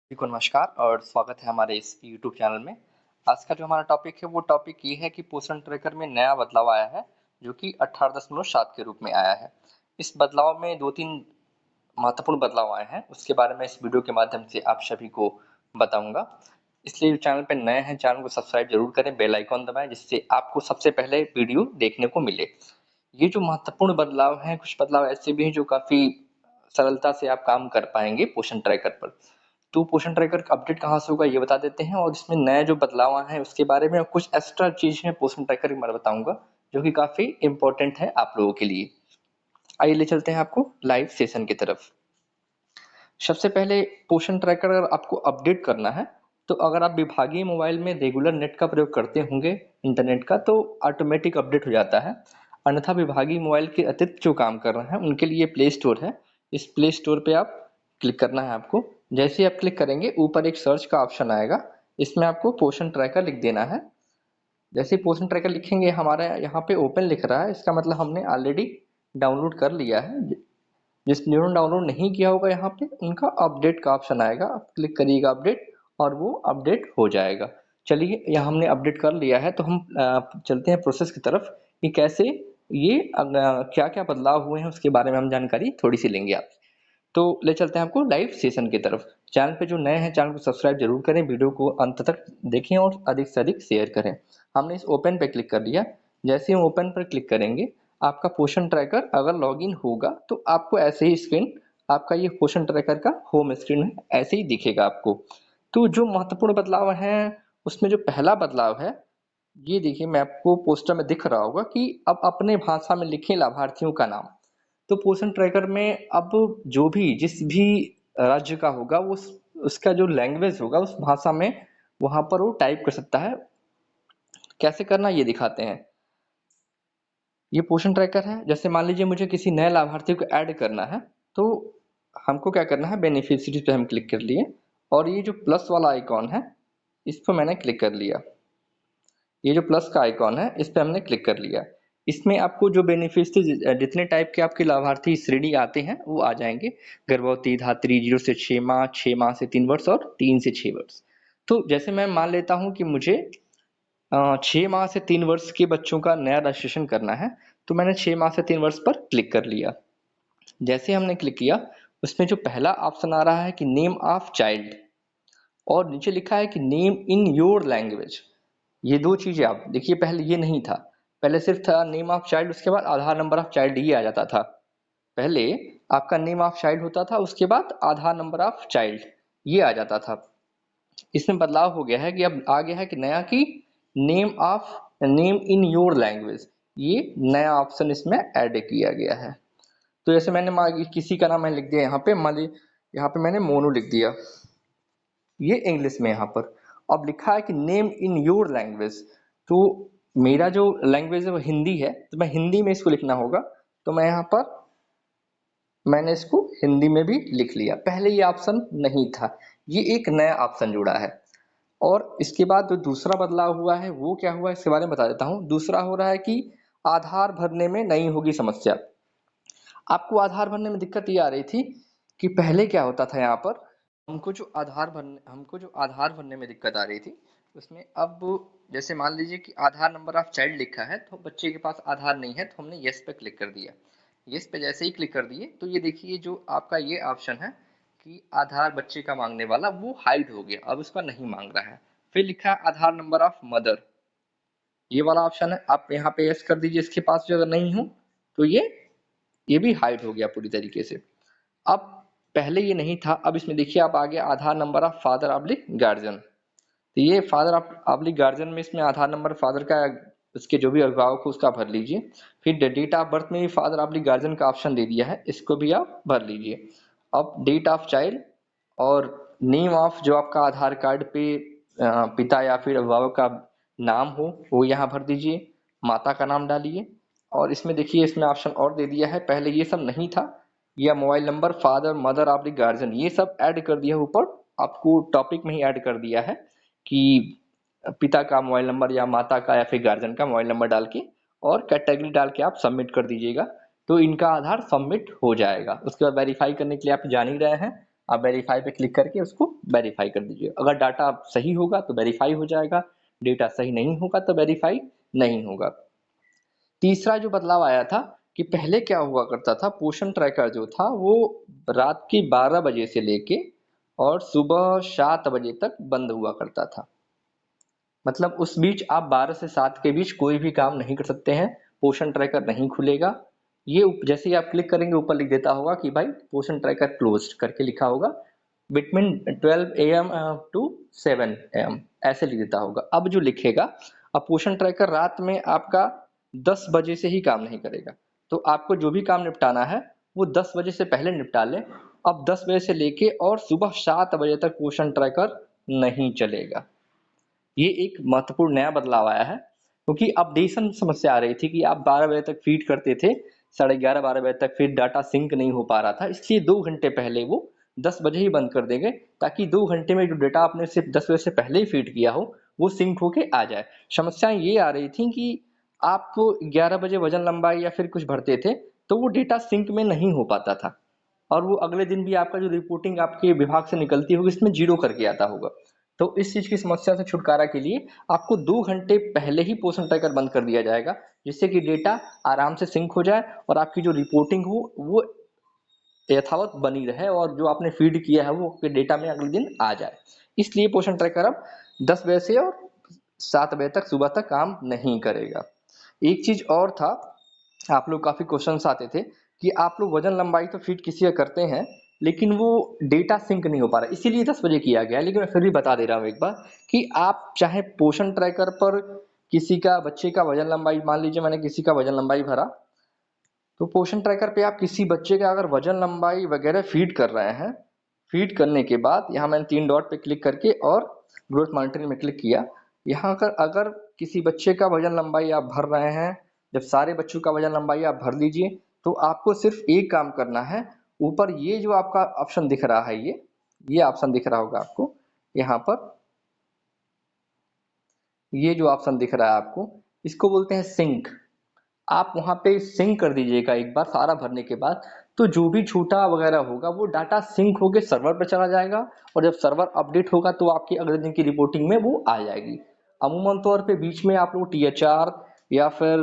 सभी को नमस्कार और स्वागत है हमारे इस यूट्यूब चैनल में। आज का जो हमारा टॉपिक है वो टॉपिक ये है कि पोषण ट्रैकर में नया बदलाव आया है जो कि 18.7 के रूप में आया है। इस बदलाव में 2-3 महत्वपूर्ण बदलाव आए हैं, उसके बारे में इस वीडियो के माध्यम से आप सभी को बताऊंगा। इसलिए जो चैनल पे नए हैं चैनल को सब्सक्राइब जरूर करें, बेल आइकॉन दबाएं जिससे आपको सबसे पहले वीडियो देखने को मिले। ये जो महत्वपूर्ण बदलाव हैं, कुछ बदलाव ऐसे भी हैं जो काफ़ी सरलता से आप काम कर पाएँगे पोषण ट्रैकर पर। तो पोषण ट्रैकर का अपडेट कहाँ से होगा ये बता देते हैं और इसमें नए जो बदलाव आए हैं उसके बारे में और कुछ एक्स्ट्रा चीज़ है पोषण ट्रैकर के बारे में बताऊँगा, जो कि काफ़ी इम्पोर्टेंट है आप लोगों के लिए। आइए ले चलते हैं आपको लाइव सेशन की तरफ। सबसे पहले पोषण ट्रैकर अगर आपको अपडेट करना है, तो अगर आप विभागीय मोबाइल में रेगुलर नेट का प्रयोग करते होंगे इंटरनेट का तो ऑटोमेटिक अपडेट हो जाता है। अन्यथा विभागीय मोबाइल के अतिरिक्त जो काम कर रहे हैं उनके लिए प्ले स्टोर है। इस प्ले स्टोर पे आप क्लिक करना है आपको। जैसे ही आप क्लिक करेंगे ऊपर एक सर्च का ऑप्शन आएगा, इसमें आपको पोषण ट्रैकर लिख देना है। जैसे ही पोषण ट्रैकर लिखेंगे हमारे यहाँ पे ओपन लिख रहा है, इसका मतलब हमने ऑलरेडी डाउनलोड कर लिया है। जिसने डाउनलोड नहीं किया होगा यहाँ पे उनका अपडेट का ऑप्शन आएगा, आप क्लिक करिएगा अपडेट और वो अपडेट हो जाएगा। चलिए यहाँ हमने अपडेट कर लिया है तो हम चलते हैं प्रोसेस की तरफ कि कैसे ये क्या क्या बदलाव हुए हैं उसके बारे में हम जानकारी थोड़ी सी लेंगे आप। तो ले चलते हैं आपको लाइव सेशन की तरफ। चैनल पे जो नए हैं चैनल को सब्सक्राइब जरूर करें, वीडियो को अंत तक देखें और अधिक से अधिक शेयर करें। हमने इस ओपन पे क्लिक कर लिया। जैसे हम ओपन पर क्लिक करेंगे आपका पोषण ट्रैकर अगर लॉगिन होगा तो आपको ऐसे ही स्क्रीन, आपका ये पोषण ट्रैकर का होम स्क्रीन है ऐसे ही दिखेगा आपको। तो जो महत्वपूर्ण बदलाव है उसमें जो पहला बदलाव है ये देखिए, मैं आपको पोस्टर में दिख रहा होगा कि अब अपने भाषा में लिखें लाभार्थियों का नाम। तो पोषण ट्रैकर में अब जो भी जिस भी राज्य का होगा वो उसका जो लैंग्वेज होगा उस भाषा में वहां पर वो टाइप कर सकता है। कैसे करना ये दिखाते हैं। ये पोषण ट्रैकर है। जैसे मान लीजिए मुझे किसी नए लाभार्थी को ऐड करना है तो हमको क्या करना है, बेनिफिशियरीज पे हम क्लिक कर लिए और ये जो प्लस वाला आइकॉन है इस पर मैंने क्लिक कर लिया। ये जो प्लस का आइकॉन है इस पर हमने क्लिक कर लिया। इसमें आपको जो बेनिफिशियरी जितने टाइप के आपके लाभार्थी श्रेणी आते हैं वो आ जाएंगे। गर्भवती, धात्री, 0 से 6 माह, 6 माह से 3 वर्ष और 3 से 6 वर्ष। तो जैसे मैं मान लेता हूं कि मुझे 6 माह से 3 वर्ष के बच्चों का नया रजिस्ट्रेशन करना है, तो मैंने 6 माह से 3 वर्ष पर क्लिक कर लिया। जैसे हमने क्लिक किया उसमें जो पहला ऑप्शन आ रहा है कि नेम ऑफ चाइल्ड और नीचे लिखा है कि नेम इन योर लैंग्वेज। ये दो चीजें आप देखिए, पहले ये नहीं था। पहले सिर्फ था नेम ऑफ चाइल्ड, उसके बाद आधार नंबर ऑफ चाइल्ड ये आ जाता था। पहले आपका नेम ऑफ चाइल्ड होता था, उसके बाद आधार नंबर ऑफ चाइल्ड ये आ जाता था। इसमें बदलाव हो गया है कि अब आ गया है कि नया की नेम इन योर लैंग्वेज, ये नया ऑप्शन इसमें ऐड किया गया है। तो जैसे मैंने किसी का नाम मैंने लिख दिया यहाँ पे, मान ली यहाँ पे मैंने मोनू लिख दिया, ये इंग्लिश में यहाँ पर। अब लिखा है कि नेम इन योर लैंग्वेज, तो मेरा जो लैंग्वेज है वो हिंदी है तो मैं हिंदी में इसको लिखना होगा। तो मैं यहाँ पर मैंने इसको हिंदी में भी लिख लिया। पहले ये ऑप्शन नहीं था, ये एक नया ऑप्शन जुड़ा है। और इसके बाद जो दूसरा बदलाव हुआ है वो क्या हुआ इसके बारे में बता देता हूँ। दूसरा हो रहा है कि आधार भरने में नहीं होगी समस्या। आपको आधार भरने में दिक्कत ये आ रही थी कि पहले क्या होता था, यहाँ पर हमको जो आधार भरने में दिक्कत आ रही थी उसमें अब जैसे मान लीजिए कि आधार नंबर ऑफ चाइल्ड लिखा है तो बच्चे के पास आधार नहीं है तो हमने यस पे क्लिक कर दिया। यस पे जैसे ही क्लिक कर दिए तो ये देखिए जो आपका ये ऑप्शन है कि आधार बच्चे का मांगने वाला वो हाइड हो गया, अब उसका नहीं मांग रहा है। फिर लिखा है आधार नंबर ऑफ मदर, ये वाला ऑप्शन है, आप यहाँ पे यस कर दीजिए। इसके पास जो अगर नहीं हो तो ये भी हाइड हो गया पूरी तरीके से। अब पहले ये नहीं था, अब इसमें देखिए आप आ गया Aadhaar number of father oblique guardian. तो ये फादर ऑब्लिक गार्जियन में इसमें आधार नंबर फादर का, उसके जो भी अभिभावक हो उसका भर लीजिए। फिर डेट ऑफ बर्थ में भी फादर ऑब्लिक गार्जियन का ऑप्शन दे दिया है, इसको भी आप भर लीजिए। अब डेट ऑफ चाइल्ड और नेम ऑफ जो आपका आधार कार्ड पे पिता या फिर अभिभावक का नाम हो वो यहाँ भर दीजिए, माता का नाम डालिए। और इसमें देखिए इसमें ऑप्शन और दे दिया है, पहले ये सब नहीं था। या mobile number father mother oblique guardian ये सब ऐड कर दिया ऊपर, आपको टॉपिक में ही ऐड कर दिया है कि पिता का मोबाइल नंबर या माता का या फिर गार्जियन का मोबाइल नंबर डाल के और कैटेगरी डाल के आप सबमिट कर दीजिएगा। तो इनका आधार सबमिट हो जाएगा। उसके बाद वेरीफाई करने के लिए आप जान ही रहे हैं, आप वेरीफाई पे क्लिक करके उसको वेरीफाई कर दीजिए। अगर डाटा सही होगा तो वेरीफाई हो जाएगा, डेटा सही नहीं होगा तो वेरीफाई नहीं होगा। तीसरा जो बदलाव आया था कि पहले क्या हुआ करता था, पोषण ट्रैकर जो था वो रात के 12 बजे से लेके और सुबह 7 बजे तक बंद हुआ करता था। मतलब उस बीच आप 12 से 7 के बीच कोई भी काम नहीं कर सकते हैं, पोषण ट्रैकर नहीं खुलेगा। ये जैसे ही आप क्लिक करेंगे ऊपर लिख देता होगा कि भाई पोषण ट्रैकर क्लोज्ड करके लिखा होगा, बिटवीन 12 AM टू 7 AM ऐसे लिख देता होगा। अब जो लिखेगा, अब पोषण ट्रैकर रात में आपका 10 बजे से ही काम नहीं करेगा, तो आपको जो भी काम निपटाना है वो 10 बजे से पहले निपटा लें। अब 10 बजे से लेके और सुबह 7 बजे तक पोषण ट्रैकर नहीं चलेगा। ये एक महत्वपूर्ण नया बदलाव आया है, क्योंकि अपडेशन समस्या आ रही थी कि आप 12 बजे तक फीड करते थे, 11:30-12 बजे तक फिर डाटा सिंक नहीं हो पा रहा था, इसलिए 2 घंटे पहले वो 10 बजे ही बंद कर देंगे, ताकि 2 घंटे में जो डेटा आपने सिर्फ 10 बजे से पहले ही फीड किया हो वो सिंक होके आ जाए। समस्याएं ये आ रही थी कि आप 11 बजे वजन लंबाई या फिर कुछ भरते थे तो वो डेटा सिंक में नहीं हो पाता था, और वो अगले दिन भी आपका जो रिपोर्टिंग आपके विभाग से निकलती होगी इसमें जीरो करके आता होगा। तो इस चीज की समस्या से छुटकारा के लिए आपको 2 घंटे पहले ही पोषण ट्रैकर बंद कर दिया जाएगा, जिससे कि डेटा आराम से सिंक हो जाए और आपकी जो रिपोर्टिंग हो वो यथावत बनी रहे और जो आपने फीड किया है वो आपके डेटा में अगले दिन आ जाए। इसलिए पोषण ट्रैकर अब 10 बजे से और 7 बजे तक सुबह तक काम नहीं करेगा। एक चीज और था, आप लोग काफी क्वेश्चंस आते थे कि आप लोग वजन लंबाई तो फीड किसी का करते हैं लेकिन वो डेटा सिंक नहीं हो पा रहा, इसीलिए 10 बजे किया गया है। लेकिन मैं फिर भी बता दे रहा हूँ एक बार कि आप चाहे पोषण ट्रैकर पर किसी का बच्चे का वजन लंबाई, मान लीजिए मैंने किसी का वजन लंबाई भरा, तो पोषण ट्रैकर पे आप किसी बच्चे का अगर वजन लंबाई वगैरह फीड कर रहे हैं, फीड करने के बाद यहाँ मैंने 3 डॉट पे क्लिक करके और ग्रोथ मॉनिटरिंग में क्लिक किया, यहाँ अगर अगर किसी बच्चे का वजन लंबाई आप भर रहे हैं, जब सारे बच्चों का वजन लंबाई आप भर लीजिए तो आपको सिर्फ एक काम करना है, ऊपर ये जो आपका ऑप्शन दिख रहा है, ये ऑप्शन दिख रहा होगा आपको यहाँ पर, ये जो ऑप्शन दिख रहा है आपको, इसको बोलते हैं सिंक। आप वहां पे सिंक कर दीजिएगा एक बार सारा भरने के बाद, तो जो भी छूटा वगैरह होगा वो डाटा सिंक होके सर्वर पर चला जाएगा, और जब सर्वर अपडेट होगा तो आपकी अगले दिन की रिपोर्टिंग में वो आ जाएगी। अमूमन तौर पे बीच में आप लोग THR या फिर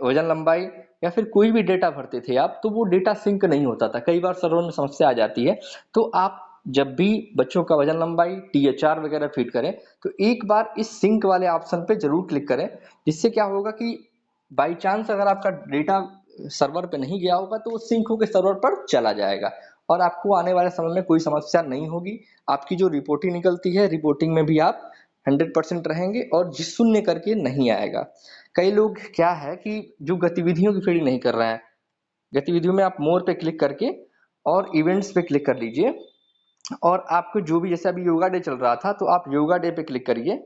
वजन लंबाई या फिर कोई भी डेटा भरते थे आप, तो वो डेटा सिंक नहीं होता था, कई बार सर्वर में समस्या आ जाती है। तो आप जब भी बच्चों का वजन लंबाई THR वगैरह फीड करें तो एक बार इस सिंक वाले ऑप्शन पे जरूर क्लिक करें, जिससे क्या होगा कि बाई चांस अगर आपका डेटा सर्वर पे नहीं गया होगा तो वो सिंक होकर सर्वर पर चला जाएगा और आपको आने वाले समय में कोई समस्या नहीं होगी। आपकी जो रिपोर्टिंग निकलती है, रिपोर्टिंग में भी आप 100% रहेंगे और जिस शून्य करके नहीं आएगा। कई लोग क्या है कि जो गतिविधियों की फीडिंग नहीं कर रहे हैं, गतिविधियों में आप मोर पे क्लिक करके और इवेंट्स पे क्लिक कर लीजिए, और आपको जो भी, जैसे अभी योगा डे चल रहा था तो आप योगा डे पे क्लिक करिए,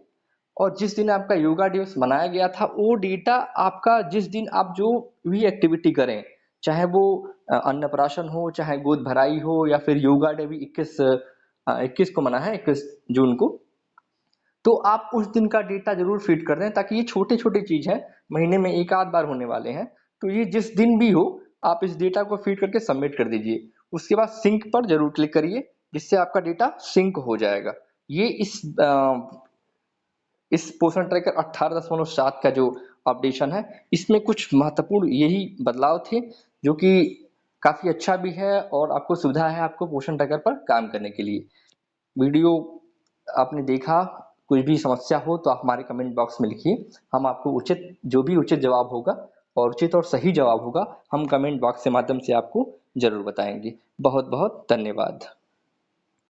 और जिस दिन आपका योगा दिवस मनाया गया था वो डेटा आपका, जिस दिन आप जो भी एक्टिविटी करें, चाहे वो अन्नप्राशन हो, चाहे गोद भराई हो, या फिर योगा डे भी 21 को मना है, 21 जून को, तो आप उस दिन का डेटा जरूर फीड कर दें, ताकि ये छोटे छोटे चीज है, महीने में एक आध बार होने वाले हैं, तो ये जिस दिन भी हो आप इस डेटा को फीड करके सबमिट कर दीजिए। उसके बाद सिंक पर जरूर क्लिक करिए, जिससे आपका डेटा सिंक हो जाएगा। ये इस पोषण ट्रैकर 18.7 का जो अपडेशन है, इसमें कुछ महत्वपूर्ण यही बदलाव थे, जो कि काफी अच्छा भी है और आपको सुविधा है आपको पोषण ट्रैकर पर काम करने के लिए। वीडियो आपने देखा, कोई भी समस्या हो तो आप हमारे कमेंट बॉक्स में लिखिए, हम आपको उचित, जो भी उचित जवाब होगा और उचित और सही जवाब होगा, हम कमेंट बॉक्स के माध्यम से आपको जरूर बताएंगे। बहुत बहुत धन्यवाद।